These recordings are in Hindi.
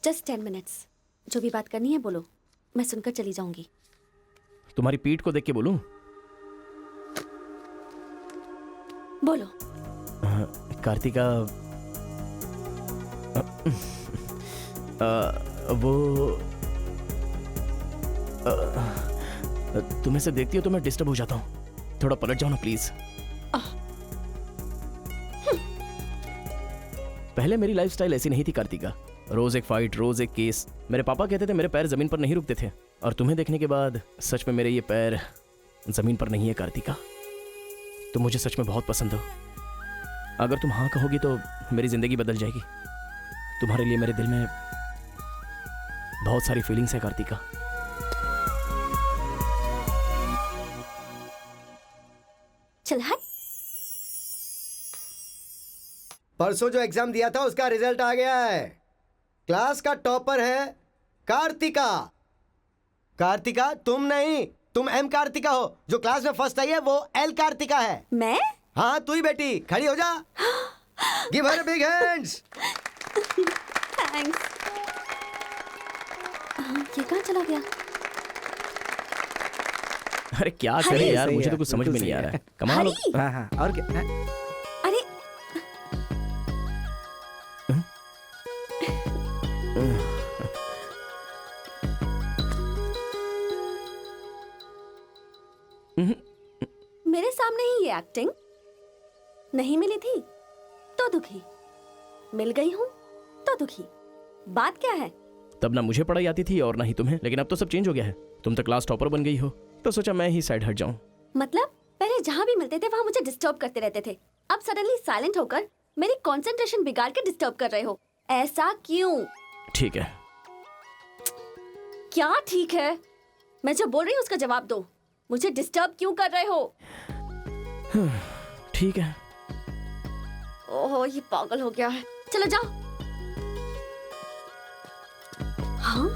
Just 10 minutes. जो भी बात करनी है बोलो, मैं सुनकर चली जाऊंगी। तुम्हारी पीठ को देख के बोलूं? बोलो। कार्तिका, वो तुम्हें से देखती हो तो मैं डिस्टर्ब हो जाता हूँ। थोड़ा पलट जाओ ना प्लीज। पहले मेरी लाइफस्टाइल ऐसी नहीं थी कार्तिका। रोज एक फाइट, रोज एक केस। मेरे पापा कहते थे मेरे पैर जमीन पर नहीं रुकते थे, और तुम्हें देखने के बाद सच में मेरे ये पैर जमीन पर नहीं है कार्तिका। तुम मुझे सच में बहुत पसंद हो। अगर तुम हाँ कहोगी तो मेरी जिंदगी बदल जाएगी। तुम्हारे लिए मेरे दिल में बहुत सारी फीलिंग्स है कार्तिका। चल हट। परसों जो एग्जाम दिया था उसका रिजल्ट आ गया है। क्लास का टॉपर है कार्तिका। कार्तिका तुम नहीं, तुम एम कार्तिका हो। जो क्लास में फर्स्ट आई है वो एल कार्तिका है। मैं? हाँ तू ही बेटी, खड़ी हो जा। Give her big hands. Thanks. ये कहाँ चला गया? अरे क्या करें यार, मुझे तो कुछ समझ में नहीं आ रहा है। कमाल हो। हाँ हाँ, और क्या? अरे मेरे सामने ही ये एक्टिंग। नहीं मिली थी तो दुखी, मिल गई हूँ तो दुखी। बात क्या है? तब ना मुझे पढ़ाई आती थी और ना ही तुम्हें, लेकिन अब तो सब चेंज हो गया है। तुम तो क्लास टॉपर बन गई हो, तो सोचा मैं ही साइड हट जाऊं। मतलब पहले जहाँ भी मिलते थे वहाँ मुझे डिस्टर्ब करते रहते थे, अब सडनली साइलेंट होकर मेरी कंसंट्रेशन बिगाड़ के डिस्टर्ब कर रहे हो। ऐसा क्यों? ठीक है। क्या ठीक है? मैं जो बोल रही हूँ उसका जवाब दो। मुझे डिस्टर्ब क्यों कर रहे हो? ठीक है। ओह ये पागल हो गया है। चलो जाओ। हाँ?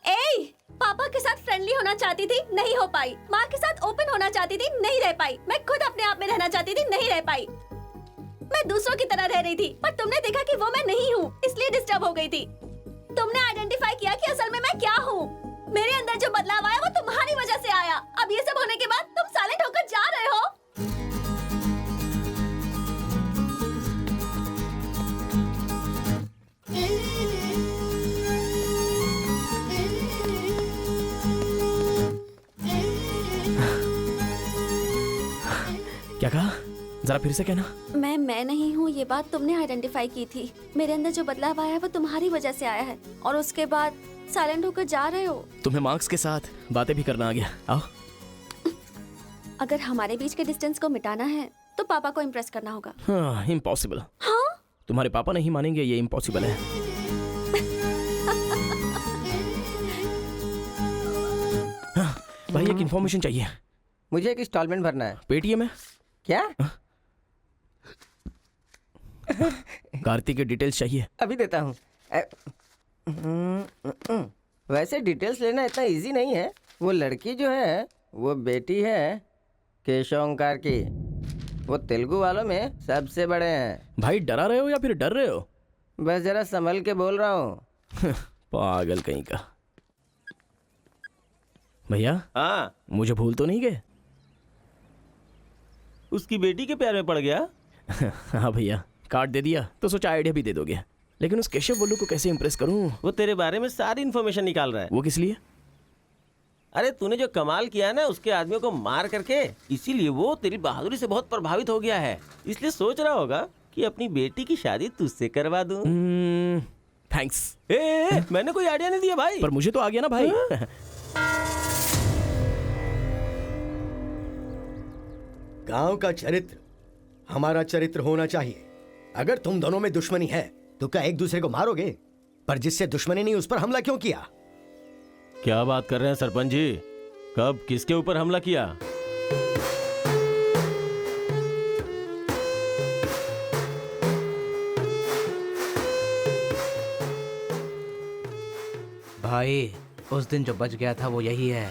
ए, पापा के साथ फ्रेंडली होना चाहती थी, नहीं हो पाई। माँ के साथ ओपन होना चाहती थी, नहीं रह पाई। मैं खुद अपने आप में रहना चाहती थी, नहीं रह पाई। मैं दूसरों की तरह रह रही थी, पर तुमने देखा कि वो मैं नहीं हूँ, इसलिए डिस्टर्ब हो गई थी। तुमने आइडेंटिफाई किया कि असल में मैं क्या हूँ। मेरे अंदर जो बदलाव आया वो तुम्हारी वजह से आया। अब ये सब होने के बाद तुम साइलेंट होकर जा रहे हो। क्या कहा? जरा फिर से कहना। मैं नहीं हूँ, ये बात तुमने आइडेंटिफाई की थी। मेरे अंदर जो बदलाव आया है वो तुम्हारी वजह से आया है, और उसके बाद साइलेंट होकर जा रहे हो। तुम्हें मार्क्स के साथ बातें भी करना आ गया। आओ। अगर हमारे बीच के डिस्टेंस को मिटाना है तो पापा को इम्प्रेस करना होगा। हाँ, इम्पॉसिबल। हाँ? तुम्हारे पापा नहीं मानेंगे, ये इम्पॉसिबल है। हाँ, भाई एक इन्फॉर्मेशन चाहिए। मुझे एक इंस्टॉलमेंट भरना है। पेटीएम है क्या? कार्तिक की डिटेल्स चाहिए। अभी देता हूँ। वैसे डिटेल्स लेना इतना इजी नहीं है। वो लड़की जो है वो बेटी है केशव ओंकार की। वो तेलुगु वालों में सबसे बड़े हैं। भाई डरा रहे हो या फिर डर रहे हो? बस जरा संभल के बोल रहा हूँ। पागल कहीं का। भैया हाँ, मुझे भूल तो नहीं गए? उसकी बेटी के प्यार में पड़ गया। हाँ भैया, कार्ड दे दिया तो सोचा आइडिया भी दे दोगे। लेकिन उस केशव बोलू को कैसे इंप्रेस करूं? वो तेरे बारे में सारी इन्फॉर्मेशन निकाल रहा है। वो किस लिए? अरे तूने जो कमाल किया ना उसके आदमियों को मार करके, इसीलिए वो तेरी बहादुरी से बहुत प्रभावित हो गया है। इसलिए सोच रहा होगा कि अपनी बेटी की शादी तुझसे करवा दूं। थैंक्स। मैंने कोई आइडिया नहीं दिया भाई। पर मुझे तो आ गया ना भाई। गांव का चरित्र हमारा चरित्र होना चाहिए। अगर तुम दोनों में दुश्मनी है तो क्या एक दूसरे को मारोगे? पर जिससे दुश्मनी नहीं उस पर हमला क्यों किया? क्या बात कर रहे हैं सरपंच जी? कब किसके ऊपर हमला किया? भाई उस दिन जो बच गया था वो यही है।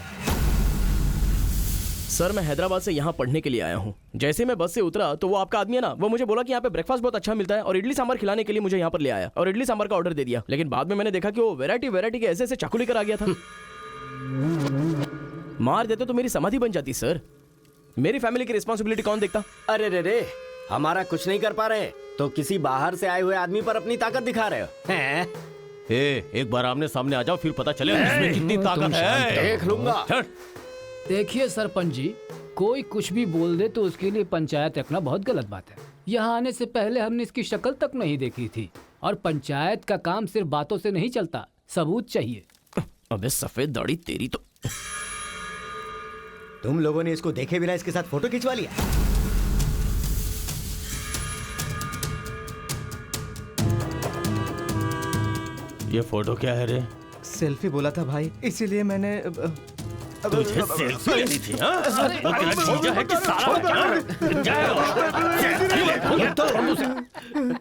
सर मैं हैदराबाद से यहाँ पढ़ने के लिए आया हूँ। जैसे ही मैं बस से उतरा तो वो आपका आदमी है ना, वो मुझे बोला कि यहाँ पे ब्रेकफास्ट बहुत अच्छा मिलता है और इडली सांभर खिलाने के लिए मुझे यहाँ पर ले आया और इडली सांभर का ऑर्डर दे दिया। लेकिन बाद में मैंने देखा कि वो वैरायटी के ऐसे चाकू लेकर आ गया था। मार देते तो मेरी समाधि बन जाती सर। मेरी फैमिली की रिस्पॉन्सिबिलिटी कौन देखता? अरे रे रे, हमारा कुछ नहीं कर पा रहे तो किसी बाहर से आए हुए आदमी पर अपनी ताकत दिखा रहे हो हैं? एक बार आमने सामने आ जाओ, फिर पता चले इसमें कितनी ताकत है। देख लूंगा। देखिए सरपंच जी, कोई कुछ भी बोल दे तो उसके लिए पंचायत रखना बहुत गलत बात है। यहाँ आने से पहले हमने इसकी शक्ल तक नहीं देखी थी और पंचायत का काम सिर्फ बातों से नहीं चलता, सबूत चाहिए। अबे सफेद दाढ़ी तेरी तो। तुम लोगों ने इसको देखे बिना इसके साथ फोटो खिंचवा लिया। ये फोटो क्या है रे? सेल्फी बोला था भाई, इसीलिए मैंने तुझे सेल्फी लेनी थी हाँ? वो तेरा जीजा है कि साला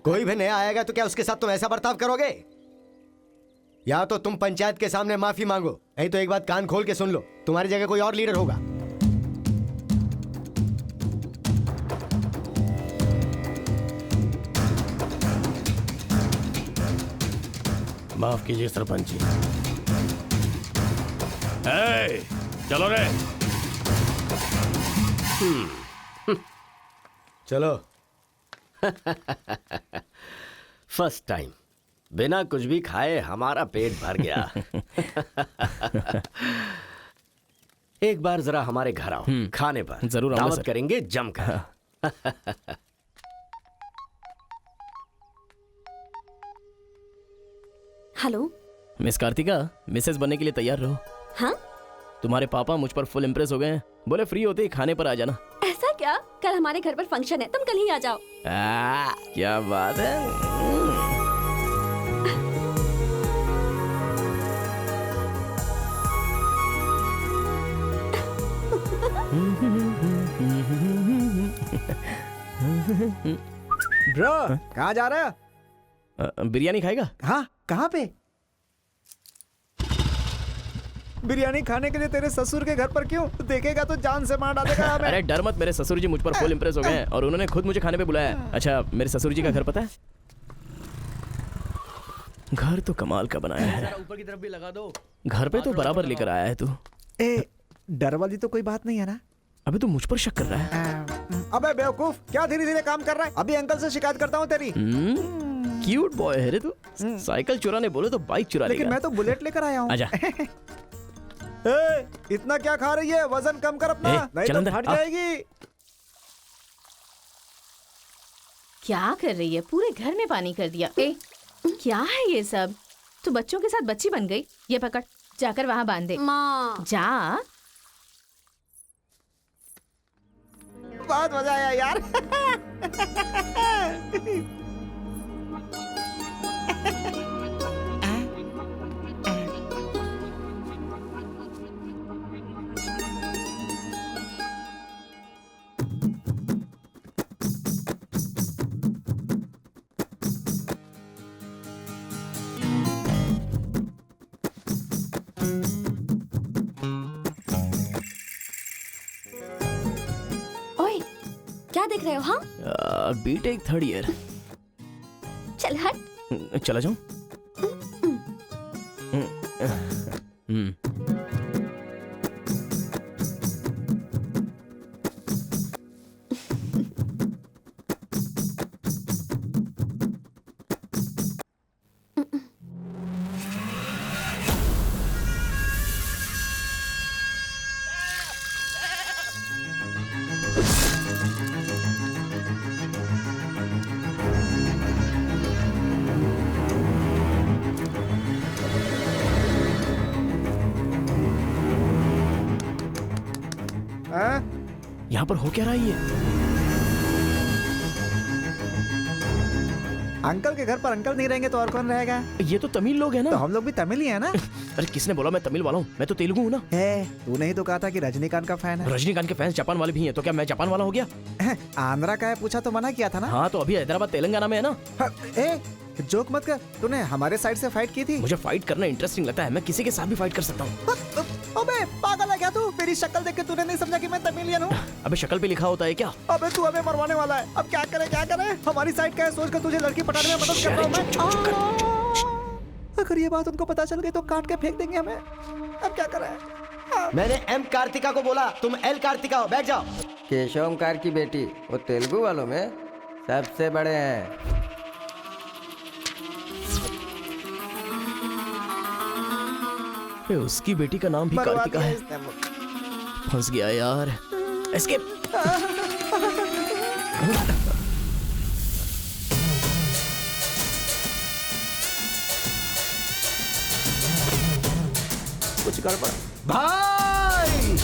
कोई भी नया आएगा तो क्या उसके साथ तुम ऐसा बर्ताव करोगे? या तो तुम पंचायत के सामने माफी मांगो, नहीं तो एक बात कान खोल के सुन लो, तुम्हारी जगह कोई और लीडर होगा। माफ कीजिए सरपंच जी। चलो रे। चलो। फर्स्ट टाइम बिना कुछ भी खाए हमारा पेट भर गया। एक बार जरा हमारे घर आओ, खाने पर जरूर आऊंगा दावत सर। करेंगे जमकर। हेलो। मिस कार्तिका, मिसेस बनने के लिए तैयार रहो। हाँ, तुम्हारे पापा मुझ पर फुल इम्प्रेस हो गए हैं, बोले फ्री होते ही खाने पर आ जाना। ऐसा क्या? कल हमारे घर पर फंक्शन है, तुम कल ही आ जाओ। क्या बात है। ब्रो कहाँ जा रहा है? बिरयानी खाएगा? हाँ, कहाँ पे? बिरयानी खाने के लिए तेरे ससुर के घर पर क्यों? देखेगा तो जान से मार डालेगा हमें। अरे डर मत, मेरे ससुर जी मुझ पर फुल इम्प्रेस हो गए हैं और उन्होंने खुद मुझे खाने पे बुलाया है। अच्छा, मेरे ससुर जी का घर पता है? घर तो कमाल का बनाया है। ऊपर की तरफ भी लगा दो। घर पे तो बराबर लेकर आया है तू। ए, डर वाली तो कोई बात नहीं है ना? अबे तू मुझ पर शक कर रहा है। अबे बेवकूफ, क्या धीरे धीरे काम कर रहा है? अभी अंकल से शिकायत करता हूँ तेरी। क्यूट बॉय है रे तू। साइकिल चुराने बोले तो बाइक चुरा लेकिन लेगा। मैं तो बुलेट लेकर आया हूँ। आजा। ए, इतना क्या खा रही है? वजन कम कर अपना, नहीं चल तो अंदर, फट आ। जाएगी। क्या कर रही है? पूरे घर में पानी कर दिया। ए, क्या है ये सब? तू बच्चों के साथ बच्ची बन गई। ये पकड़, जाकर वहाँ बांध दे। माँ। जा। बहुत मजा आया यार। ओए, क्या देख रहे हो? हाँ, बीटेक थर्ड ईयर। चल हट। चला जाऊं? हाँ? यहाँ पर हो क्या रहा है ये? अंकल के घर पर अंकल नहीं रहेंगे तो और कौन रहेगा? ये तो तमिल लोग हैं तो ना। हम लोग भी तमिल ही है ना? अरे किसने बोला मैं तमिल वाला हूँ? मैं तो तेलुगु हूँ ना। तूने ही तो कहा था कि रजनीकांत का फैन है। रजनीकांत के फैंस जापान वाले भी हैं, तो क्या मैं जापान वाला हो गया? आंध्रा का है पूछा तो मना किया था ना? हाँ, तो अभी हैदराबाद तेलंगाना में है ना। जोक मत कर, तूने हमारे साइड से फाइट की थी। मुझे फाइट करना इंटरेस्टिंग लगता है, मैं किसी के साथ भी फाइट कर सकता हूँ। अबे पागल है क्या तू? मेरी शक्ल देख के तूने नहीं समझा कि मैं तमिलियन हूँ? अबे शक्ल पे लिखा होता है क्या? अबे तू हमें मरवाने वाला है। अब क्या करे क्या करे? हमारी साइड का है, सोच कर तुझे लड़की पटाने में मदद कर रहा हूँ मैं। अगर ये बात उनको पता चल गई तो काट के फेंक देंगे हमें। अब क्या करें? मैंने एम कार्तिका को बोला, तुम एल कार्तिका हो, बैठ जाओ। केशव ओंकार की बेटी, वो तेलुगु वालों में सबसे बड़े हैं। ए, उसकी बेटी का नाम भी मरवा कार्तिका दिया है। इसने। फंस गया यार। एस्केप। कुछ गड़बड़। भाई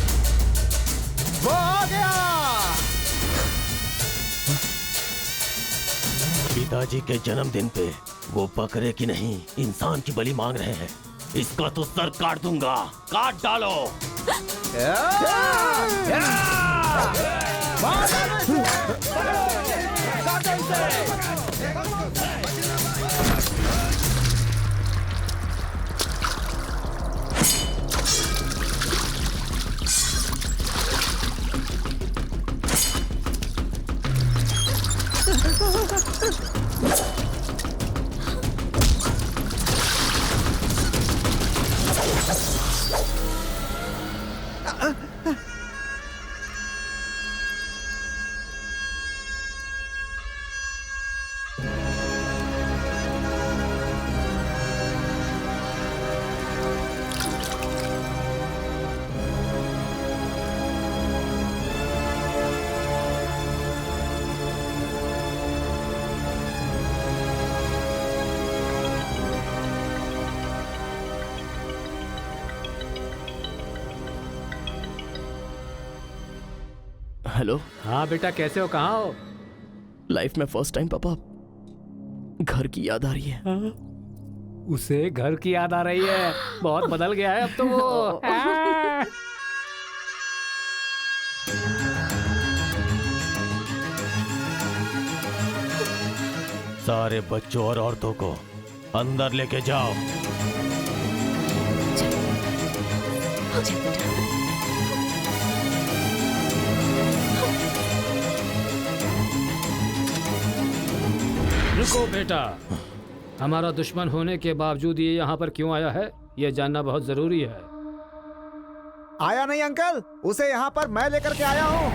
वो आ गया। पिताजी के जन्मदिन पे वो बकरे की नहीं इंसान की बलि मांग रहे हैं। इसका तो सर काट दूंगा, काट डालो। हेलो। हाँ बेटा, कैसे हो? कहाँ हो? लाइफ में फर्स्ट टाइम पापा घर की याद आ रही है। उसे घर की याद आ रही है। बहुत बदल गया है अब तो वो। हाँ। सारे बच्चों और औरतों को अंदर लेके जाओ। हो जाए बेटा। रुको बेटा, हमारा दुश्मन होने के बावजूद ये यहाँ पर क्यों आया है, ये जानना बहुत जरूरी है। आया नहीं अंकल, उसे यहाँ पर मैं लेकर के आया हूँ।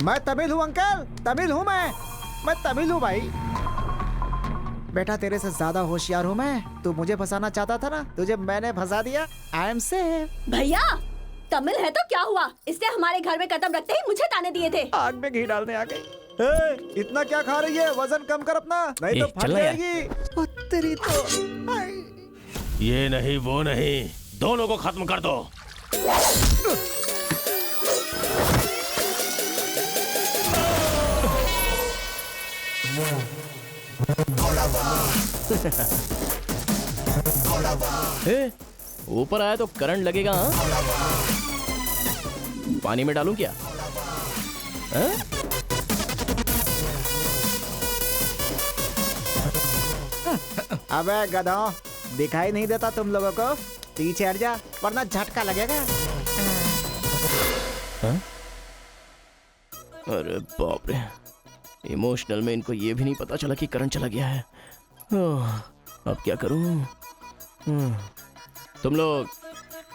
मैं तमिल हूँ अंकल, तमिल हूँ मैं तमिल हूँ भाई। बेटा तेरे से ज्यादा होशियार हूँ मैं। तू मुझे फंसाना चाहता था ना, तुझे मैंने फंसा दिया। I am safe. भैया तमिल है तो क्या हुआ? इसने हमारे घर में कदम रखते ही मुझे ताने दिए थे। आग में घी डालने आ गई। इतना क्या खा रही है? वजन कम कर अपना, नहीं तो फट चलना यार। जाएगी। ओ, तेरी तो ये नहीं वो नहीं, दोनों को खत्म कर दो। ऊपर आया तो करंट लगेगा। हाँ? पानी में डालूं क्या? हाँ? अबे गधों, दिखाई नहीं देता तुम लोगों को? पीछे हट जा वरना झटका लगेगा। हाँ? अरे बाप रे, इमोशनल में इनको ये भी नहीं पता चला कि करंट चला गया है। अब क्या करूं? तुम लोग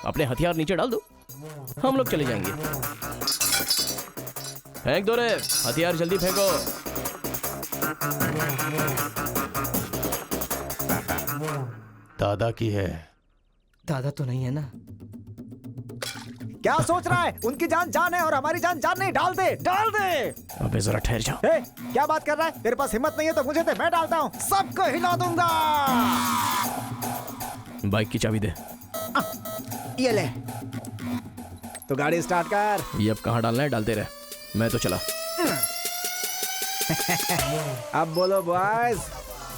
अपने हथियार नीचे डाल दो, हम लोग चले जाएंगे। फेंक दो रे हथियार, जल्दी फेंको। दादा की है। दादा तो नहीं है ना? क्या सोच रहा है? उनकी जान जान है और हमारी जान जान नहीं। डाल दे, डाल दे। अबे जरा ठहर जाओ। ए, क्या बात कर रहा है? तेरे पास हिम्मत नहीं है तो मुझे दे, मैं डालता हूँ। सबको हिला दूंगा। बाइक की चाबी दे। ये ले, तो गाड़ी स्टार्ट कर। ये अब कहाँ डालना है डालते रहे, मैं तो चला। अब बोलो boys,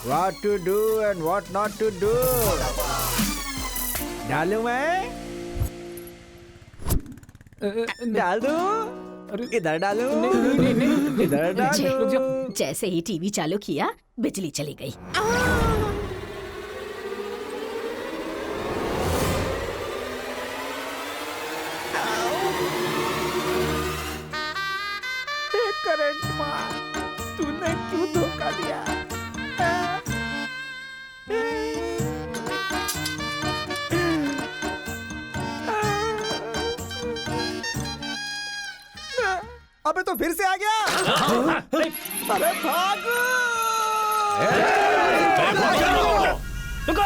what to do and what not to do. डालूं मैं? डाल दूं? इधर डालूं? इधर डालूं? जैसे ही टीवी चालू किया बिजली चली गई। करंट मार, तूने क्यों धोखा दिया? अबे तो फिर से आ गया। अरे भागो! रुको